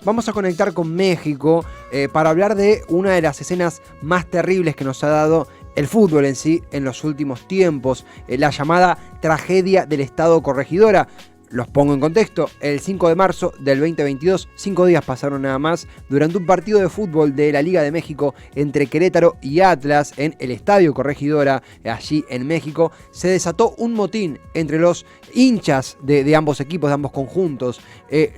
vamos a conectar con México para hablar de una de las escenas más terribles que nos ha dado el fútbol en sí en los últimos tiempos, la llamada tragedia del Estado Corregidora. Los pongo en contexto, el 5 de marzo del 2022, 5 días pasaron nada más, durante un partido de fútbol de la Liga de México entre Querétaro y Atlas en el Estadio Corregidora, allí en México, se desató un motín entre los hinchas de ambos equipos, de ambos conjuntos.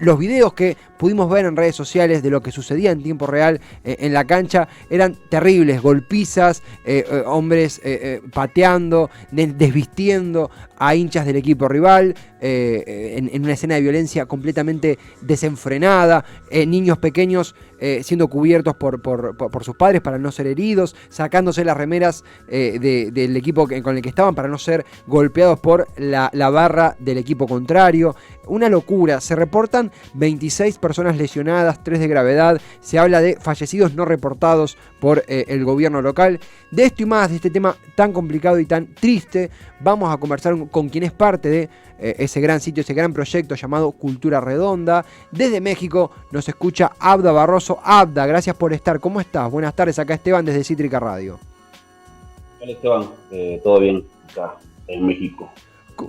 Los videos que pudimos ver en redes sociales de lo que sucedía en tiempo real en la cancha eran terribles, golpizas, hombres pateando, desvistiendo a hinchas del equipo rival, en una escena de violencia completamente desenfrenada, niños pequeños siendo cubiertos por sus padres para no ser heridos, sacándose las remeras del equipo con el que estaban para no ser golpeados por la barra del equipo contrario. Una locura. Se reportan 26 personas lesionadas, 3 de gravedad. Se habla de fallecidos no reportados por el gobierno local. De esto y más, de este tema tan complicado y tan triste, vamos a conversar con quien es parte de ese gran sitio, ese gran proyecto llamado Cultura Redonda. Desde México nos escucha Abda Barroso. Abda, gracias por estar. ¿Cómo estás? Buenas tardes, acá Esteban desde Cítrica Radio. Hola Esteban, todo bien acá en México.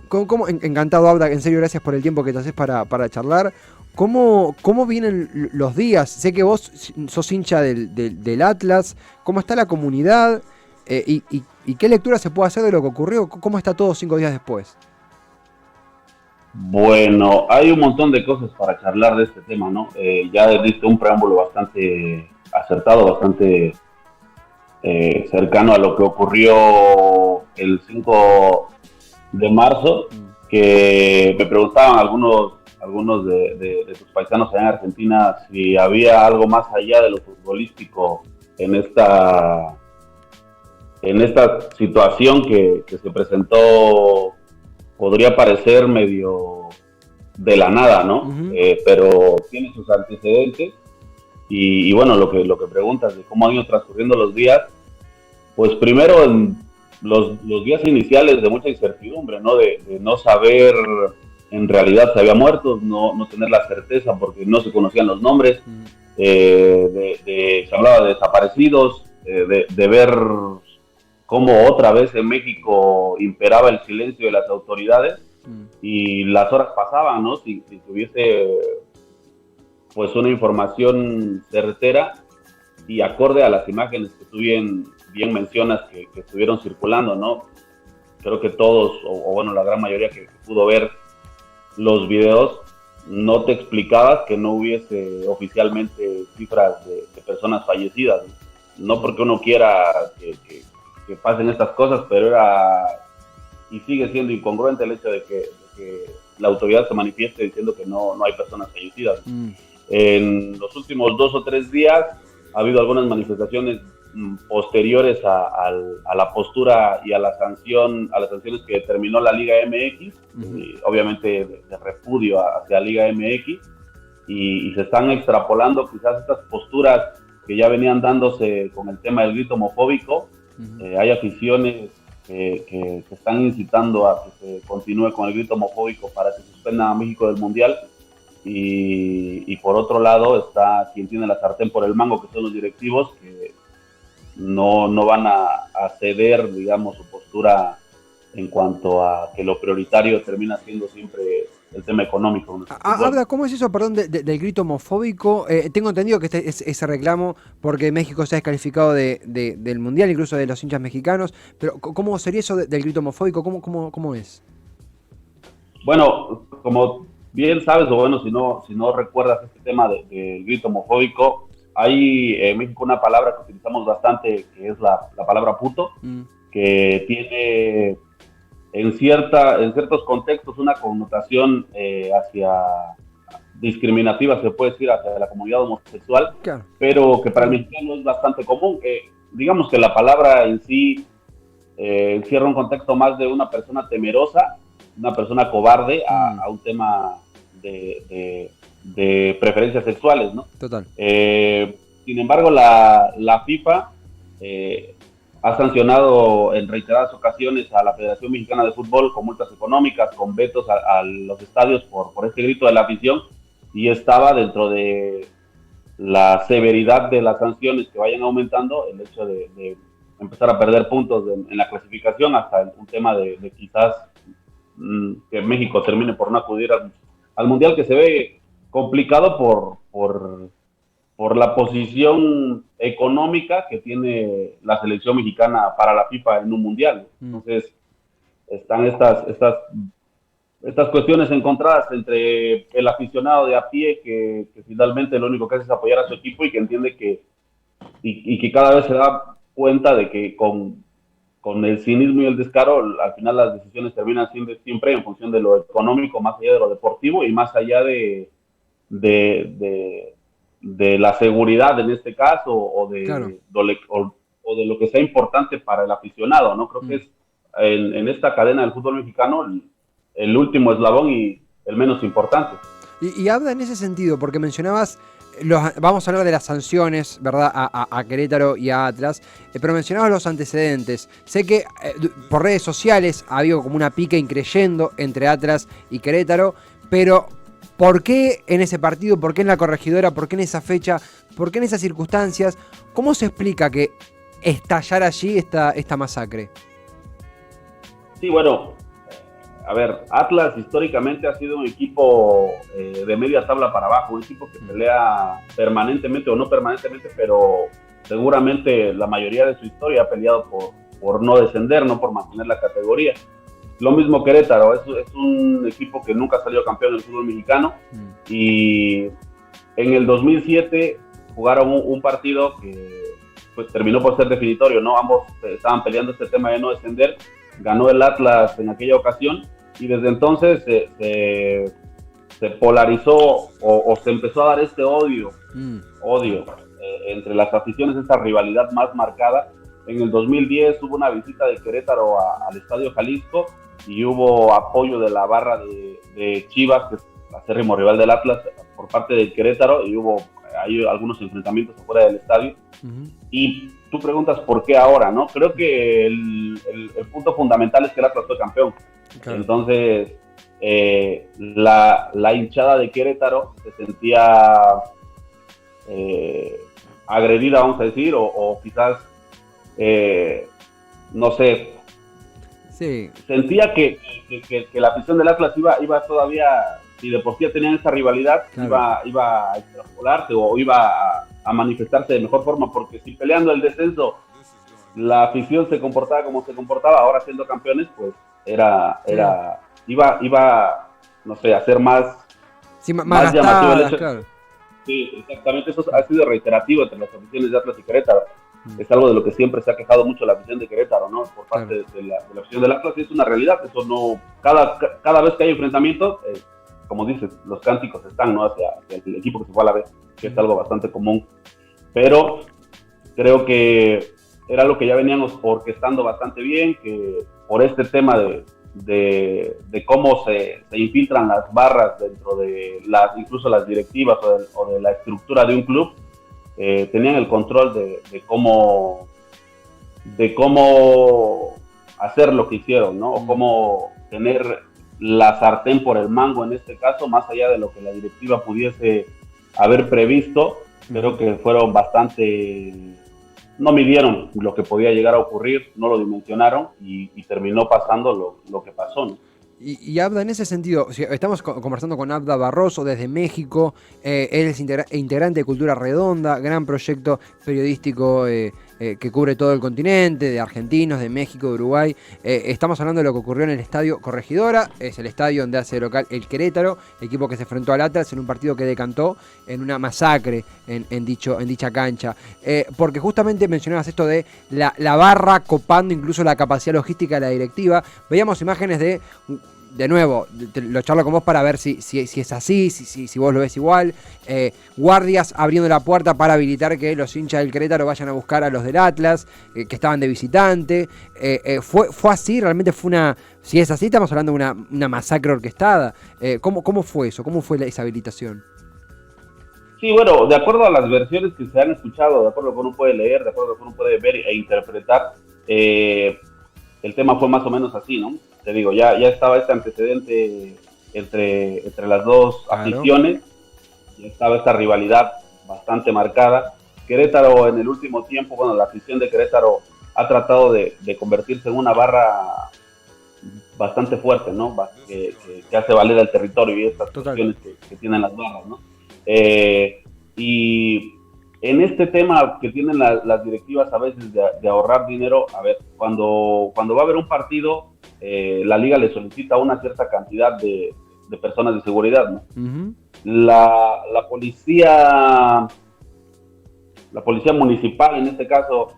¿Cómo? Encantado, Abda, en serio, gracias por el tiempo que te haces para charlar. ¿Cómo vienen los días? Sé que vos sos hincha del Atlas. ¿Cómo está la comunidad? ¿Y qué lectura se puede hacer de lo que ocurrió? ¿Cómo está todo 5 días después? Bueno, hay un montón de cosas para charlar de este tema, ¿no? Ya diste un preámbulo bastante acertado, bastante cercano a lo que ocurrió el 5 de marzo, que me preguntaban algunos de tus paisanos allá en Argentina si había algo más allá de lo futbolístico en esta situación que se presentó. Podría parecer medio de la nada, ¿no? Uh-huh. Pero tiene sus antecedentes y bueno, lo que preguntas de cómo han ido transcurriendo los días, pues primero en los días iniciales de mucha incertidumbre, ¿no? De no saber en realidad si había muertos, no tener la certeza porque no se conocían los nombres, se hablaba de desaparecidos, de ver cómo otra vez en México imperaba el silencio de las autoridades y las horas pasaban, ¿no? Si tuviese pues una información certera y acorde a las imágenes que tú bien mencionas que estuvieron circulando, ¿no? Creo que todos, o bueno, la gran mayoría que pudo ver los videos, no te explicabas que no hubiese oficialmente cifras de personas fallecidas, no porque uno quiera que pasen estas cosas, pero era y sigue siendo incongruente el hecho de que la autoridad se manifieste diciendo que no hay personas fallecidas. En los últimos 2 o 3 días ha habido algunas manifestaciones posteriores a la postura y a las sanciones que determinó la Liga MX, obviamente de repudio hacia la Liga MX, y se están extrapolando quizás estas posturas que ya venían dándose con el tema del grito homofóbico. Hay aficiones que están incitando a que se continúe con el grito homofóbico para que suspenda a México del Mundial, y por otro lado está quien tiene la sartén por el mango, que son los directivos, que no van a ceder, digamos, su postura en cuanto a que lo prioritario termina siendo siempre el tema económico. Abda, ¿cómo es eso, perdón, del grito homofóbico? Tengo entendido que ese reclamo porque México se ha descalificado del Mundial, incluso de los hinchas mexicanos, pero ¿cómo sería eso del grito homofóbico? ¿Cómo es? Bueno, como bien sabes, o bueno, si no recuerdas este tema del grito homofóbico, hay en México una palabra que utilizamos bastante, que es la palabra puto, que tiene en ciertos contextos una connotación discriminativa, se puede decir, hacia la comunidad homosexual, claro, pero que para el mexicano es bastante común. Digamos que la palabra en sí encierra un contexto más de una persona temerosa, una persona cobarde a un tema de preferencias sexuales, ¿no? Total. Sin embargo, la FIFA ha sancionado en reiteradas ocasiones a la Federación Mexicana de Fútbol con multas económicas, con vetos a los estadios por este grito de la afición, y estaba dentro de la severidad de las sanciones que vayan aumentando, el hecho de empezar a perder puntos en la clasificación, hasta un tema de quizás que México termine por no acudir al Mundial, que se ve complicado por la posición económica que tiene la selección mexicana para la FIFA en un Mundial. Entonces, están estas cuestiones encontradas entre el aficionado de a pie que finalmente lo único que hace es apoyar a su equipo y que entiende que cada vez se da cuenta de que con el cinismo y el descaro, al final las decisiones terminan siendo siempre en función de lo económico, más allá de lo deportivo y más allá de la seguridad en este caso o de lo que sea importante para el aficionado, ¿no? Creo que es en esta cadena del fútbol mexicano el último eslabón y el menos importante. Y habla en ese sentido, porque mencionabas, vamos a hablar de las sanciones, ¿verdad? A Querétaro y a Atlas, pero mencionabas los antecedentes. Sé que por redes sociales ha habido como una pica increyendo entre Atlas y Querétaro, pero ¿por qué en ese partido? ¿Por qué en la Corregidora? ¿Por qué en esa fecha? ¿Por qué en esas circunstancias? ¿Cómo se explica que estallara allí esta masacre? Sí, bueno, a ver, Atlas históricamente ha sido un equipo de media tabla para abajo, un equipo que pelea permanentemente o no permanentemente, pero seguramente la mayoría de su historia ha peleado por no descender, no por mantener la categoría. Lo mismo Querétaro, es un equipo que nunca salió campeón del fútbol mexicano y en el 2007 jugaron un partido que pues terminó por ser definitorio, ¿no? Ambos estaban peleando este tema de no descender, ganó el Atlas en aquella ocasión y desde entonces se polarizó o se empezó a dar este odio entre las aficiones, esta rivalidad más marcada. En el 2010 hubo una visita de Querétaro al Estadio Jalisco y hubo apoyo de la barra de Chivas, que es el acérrimo rival del Atlas, por parte de Querétaro, y hubo ahí algunos enfrentamientos afuera del estadio. Y tú preguntas por qué ahora, ¿no? Creo que el punto fundamental es que el Atlas fue campeón. Claro. Entonces, la hinchada de Querétaro se sentía agredida, vamos a decir, o quizás, no sé, sí. Sentía que la afición del Atlas iba todavía, si de por sí tenían esa rivalidad, claro, iba a extrapolarse o iba a manifestarse de mejor forma, porque si peleando el descenso la afición se comportaba como se comportaba, ahora siendo campeones, pues iba no sé, a ser más llamativo el hecho. Claro. Sí, exactamente, eso ha sido reiterativo entre las aficiones de Atlas y Querétaro. Es algo de lo que siempre se ha quejado mucho la afición de Querétaro, ¿no? Por parte de la afición del Atlas, y es una realidad. Eso no, cada vez que hay enfrentamientos, como dices, los cánticos están, ¿no? Hacia el equipo que se fue a la vez, que es algo bastante común. Pero creo que era lo que ya veníamos orquestando bastante bien, que por este tema de cómo se infiltran las barras dentro de incluso las directivas o de la estructura de un club, tenían el control de cómo hacer lo que hicieron, ¿no? O cómo tener la sartén por el mango en este caso, más allá de lo que la directiva pudiese haber previsto. Creo que fueron bastante, no midieron lo que podía llegar a ocurrir, no lo dimensionaron y terminó pasando lo que pasó, ¿no? Y Abda, en ese sentido, estamos conversando con Abda Barroso desde México, él es integrante de Cultura Redonda, gran proyecto periodístico que cubre todo el continente, de argentinos, de México, de Uruguay. Estamos hablando de lo que ocurrió en el Estadio Corregidora, es el estadio donde hace local el Querétaro, equipo que se enfrentó al Atlas en un partido que decantó en una masacre en dicha cancha. Porque justamente mencionabas esto de la barra copando incluso la capacidad logística de la directiva. Veíamos imágenes de nuevo, lo charlo con vos para ver si es así, si vos lo ves igual. Guardias abriendo la puerta para habilitar que los hinchas del Querétaro vayan a buscar a los del Atlas, que estaban de visitante. ¿Fue así? ¿Realmente fue una...? Si es así, estamos hablando de una masacre orquestada. ¿Cómo fue eso? ¿Cómo fue esa habilitación? Sí, bueno, de acuerdo a las versiones que se han escuchado, de acuerdo a lo que uno puede leer, de acuerdo a lo que uno puede ver e interpretar, el tema fue más o menos así, ¿no? Te digo, ya estaba este antecedente entre las dos aficiones, ya estaba esta rivalidad bastante marcada. Querétaro en el último tiempo, bueno, la afición de Querétaro ha tratado de convertirse en una barra bastante fuerte, ¿no? Que hace valer el territorio y estas cuestiones que tienen las barras, ¿no? Y en este tema que tienen las directivas a veces de ahorrar dinero, a ver, cuando va a haber un partido, la liga le solicita una cierta cantidad de personas de seguridad, ¿no? Uh-huh. La policía municipal, en este caso,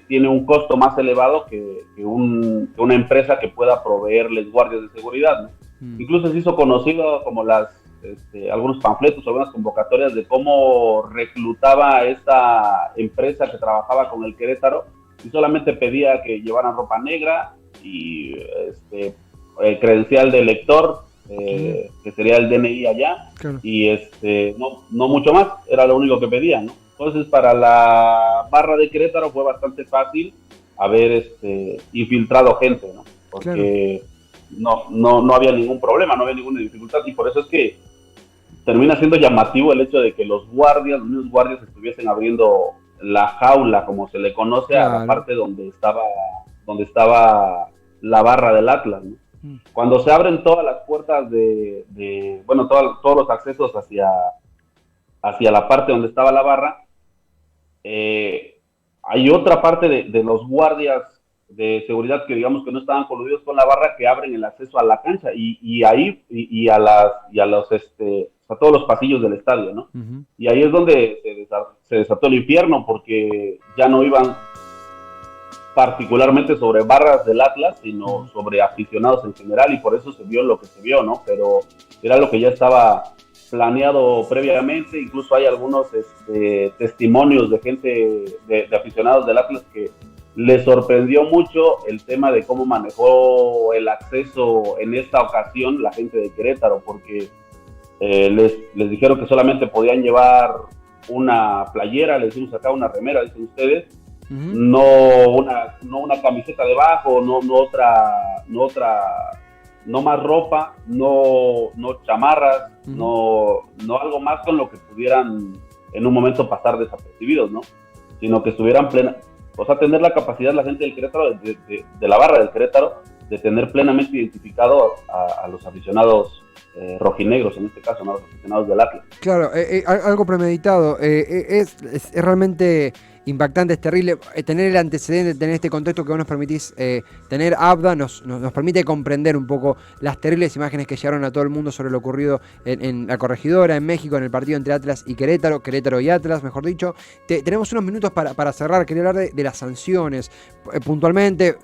tiene un costo más elevado que una empresa que pueda proveerles guardias de seguridad, ¿no? Incluso se hizo conocido como algunos panfletos o algunas convocatorias de cómo reclutaba esta empresa que trabajaba con el Querétaro y solamente pedía que llevaran ropa negra y credencial de elector, que sería el DNI allá, claro. Y no mucho más, era lo único que pedían, ¿no? Entonces, para la barra de Querétaro fue bastante fácil haber infiltrado gente, ¿no? Porque claro, no había ningún problema, no había ninguna dificultad, y por eso es que termina siendo llamativo el hecho de que los mismos guardias estuviesen abriendo la jaula, como se le conoce, claro, a la parte donde estaba la barra del Atlas, ¿no? Cuando se abren todas las puertas todos los accesos hacia la parte donde estaba la barra, hay otra parte de los guardias de seguridad que digamos que no estaban coludidos con la barra, que abren el acceso a la cancha y a todos los pasillos del estadio, ¿no? Uh-huh. Y ahí es donde se desató el infierno, porque ya no iban particularmente sobre barras del Atlas, sino sobre aficionados en general, y por eso se vio lo que se vio, ¿no? Pero era lo que ya estaba planeado previamente. Incluso hay algunos testimonios de gente, de aficionados del Atlas, que les sorprendió mucho el tema de cómo manejó el acceso en esta ocasión la gente de Querétaro, porque les dijeron que solamente podían llevar una playera, les hicimos acá una remera, dicen ustedes, uh-huh, no una camiseta debajo, no más ropa, no chamarras, uh-huh, no algo más con lo que pudieran en un momento pasar desapercibidos, ¿no? Sino que estuvieran tener la capacidad la gente del Querétaro, de la barra del Querétaro, de tener plenamente identificado a los aficionados rojinegros, en este caso, ¿no? Los aficionados del Atlas. Claro, algo premeditado. Es realmente impactante, es terrible. Tener el antecedente, tener este contexto que vos nos permitís tener, Abda, nos permite comprender un poco las terribles imágenes que llegaron a todo el mundo sobre lo ocurrido en la Corregidora, en México, en el partido entre Atlas y Querétaro y Atlas, mejor dicho. Tenemos unos minutos para cerrar. Quería hablar de las sanciones. Puntualmente,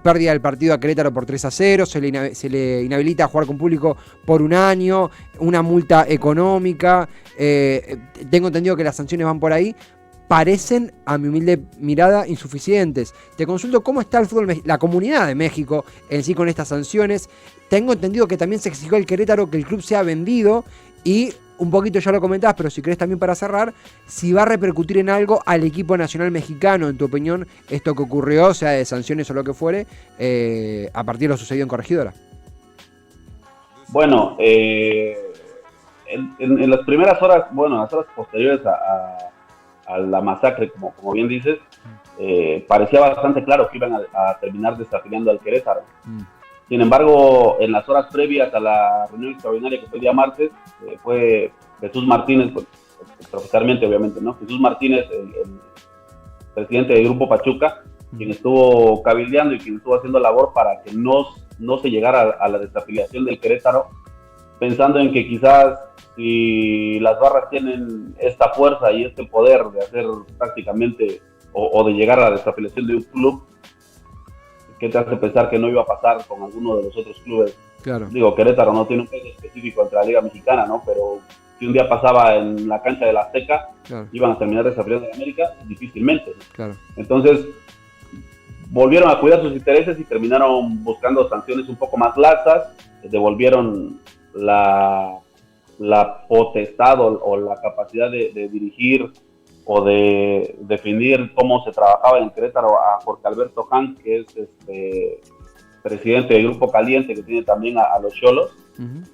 pérdida del partido a Querétaro por 3-0, se le inhabilita a jugar con público por 1 año, una multa económica. Tengo entendido que las sanciones van por ahí. Parecen, a mi humilde mirada, insuficientes. Te consulto cómo está el fútbol, la comunidad de México en sí con estas sanciones. Tengo entendido que también se exigió al Querétaro que el club sea vendido, y un poquito ya lo comentás, pero si querés también para cerrar, si va a repercutir en algo al equipo nacional mexicano, en tu opinión, esto que ocurrió, sea de sanciones o lo que fuere, a partir de lo sucedido en Corregidora. Bueno, en las primeras horas, las horas posteriores a la masacre, como bien dices, parecía bastante claro que iban a terminar desafiliando al Querétaro. Sin embargo, en las horas previas a la reunión extraordinaria que fue el día martes, fue Jesús Martínez, profesionalmente obviamente, ¿no? Jesús Martínez, el presidente del Grupo Pachuca, quien estuvo cabildeando y quien estuvo haciendo labor para que no se llegara a la desafiliación del Querétaro, pensando en que quizás si las barras tienen esta fuerza y este poder de hacer prácticamente o de llegar a la desafiliación de un club, ¿qué te hace pensar que no iba a pasar con alguno de los otros clubes? Claro. Digo, Querétaro no tiene un peso específico entre la Liga Mexicana, ¿no? Pero si un día pasaba en la cancha de la Azteca, claro, iban a terminar desafiliando a América, difícilmente, ¿no? Claro. Entonces, volvieron a cuidar sus intereses y terminaron buscando sanciones un poco más laxas, devolvieron la potestad o la capacidad de dirigir o de definir cómo se trabajaba en Querétaro a Jorge Alberto Han, que es presidente del Grupo Caliente, que tiene también a los Xolos,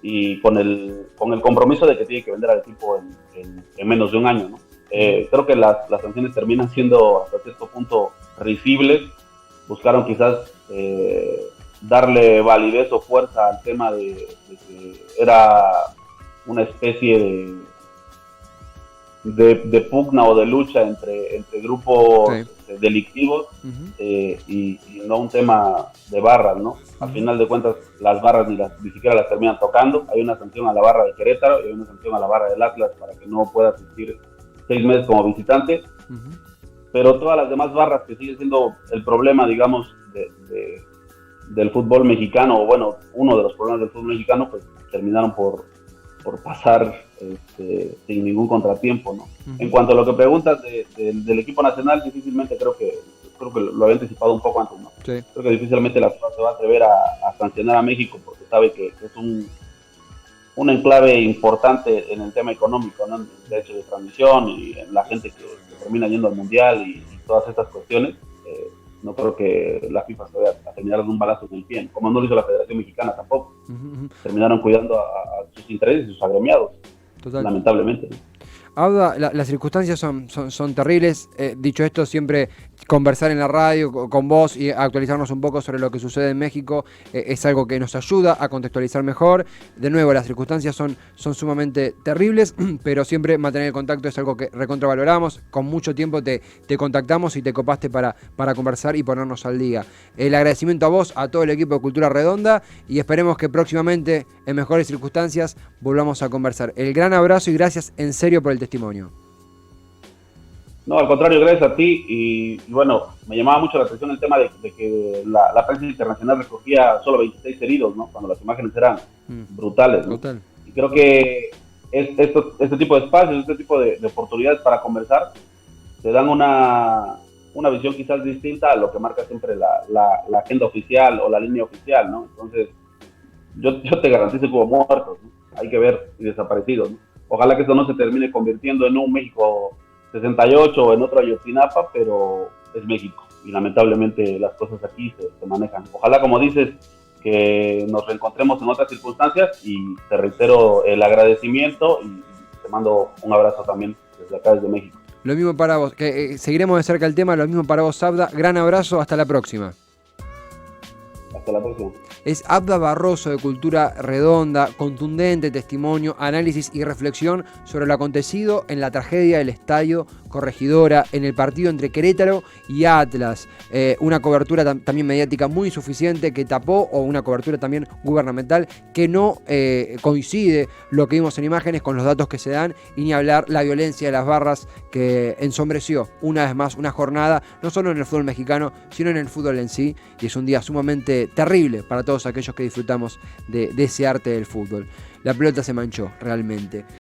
y con el compromiso de que tiene que vender al equipo en menos de un año, ¿no? Creo que las sanciones terminan siendo hasta cierto punto risibles. Buscaron quizás darle validez o fuerza al tema de que era una especie de pugna o de lucha entre grupos delictivos, y no un tema de barras, ¿no? Al final de cuentas, las barras ni siquiera las terminan tocando. Hay una sanción a la barra de Querétaro y hay una sanción a la barra del Atlas para que no pueda asistir 6 meses como visitante. Pero todas las demás barras, que sigue siendo el problema, digamos, del fútbol mexicano, o bueno, uno de los problemas del fútbol mexicano, pues terminaron por pasar sin ningún contratiempo, ¿no? En cuanto a lo que preguntas del equipo nacional, difícilmente creo que lo había anticipado un poco antes, ¿no? Sí. Creo que difícilmente la FIFA se va a atrever a sancionar a México, porque sabe que es un enclave importante en el tema económico, ¿no? En el derecho de transmisión y en la gente que termina yendo al mundial y todas estas cuestiones. No creo que la FIFA se vaya a terminar dando un balazo en el pie, como no lo hizo la Federación Mexicana tampoco. Terminaron cuidando a sus intereses y sus agremiados. Total. Lamentablemente, ¿no? Abda, las circunstancias son terribles. Dicho esto, siempre conversar en la radio con vos y actualizarnos un poco sobre lo que sucede en México es algo que nos ayuda a contextualizar mejor. De nuevo, las circunstancias son sumamente terribles, pero siempre mantener el contacto es algo que recontravaloramos. Con mucho tiempo te contactamos y te copaste para conversar y ponernos al día. El agradecimiento a vos, a todo el equipo de Cultura Redonda, y esperemos que próximamente, en mejores circunstancias, volvamos a conversar. El gran abrazo y gracias en serio por el testimonio. No, al contrario, gracias a ti. Y bueno, me llamaba mucho la atención el tema de que la prensa internacional recogía solo 26 heridos, ¿no? Cuando las imágenes eran brutales, ¿no? Total. Y creo que este tipo de espacios, este tipo de oportunidades para conversar, te dan una visión quizás distinta a lo que marca siempre la agenda oficial o la línea oficial, ¿no? Entonces, yo te garantizo que hubo muertos, ¿no? Hay que ver, y desaparecidos, ¿no? Ojalá que esto no se termine convirtiendo en un México 68 o en otro Ayotzinapa, pero es México y lamentablemente las cosas aquí se manejan. Ojalá, como dices, que nos reencontremos en otras circunstancias, y te reitero el agradecimiento y te mando un abrazo también desde acá, desde México. Lo mismo para vos, que seguiremos de cerca el tema, lo mismo para vos, Abda. Gran abrazo, hasta la próxima. Hasta la próxima. Es Abda Barroso, de Cultura Redonda, contundente testimonio, análisis y reflexión sobre lo acontecido en la tragedia del Estadio Corregidora, en el partido entre Querétaro y Atlas. Una cobertura también mediática muy insuficiente que tapó, o una cobertura también gubernamental que no coincide lo que vimos en imágenes con los datos que se dan, y ni hablar la violencia de las barras que ensombreció una vez más una jornada, no solo en el fútbol mexicano, sino en el fútbol en sí, y es un día sumamente terrible para todos aquellos que disfrutamos de ese arte del fútbol. La pelota se manchó realmente.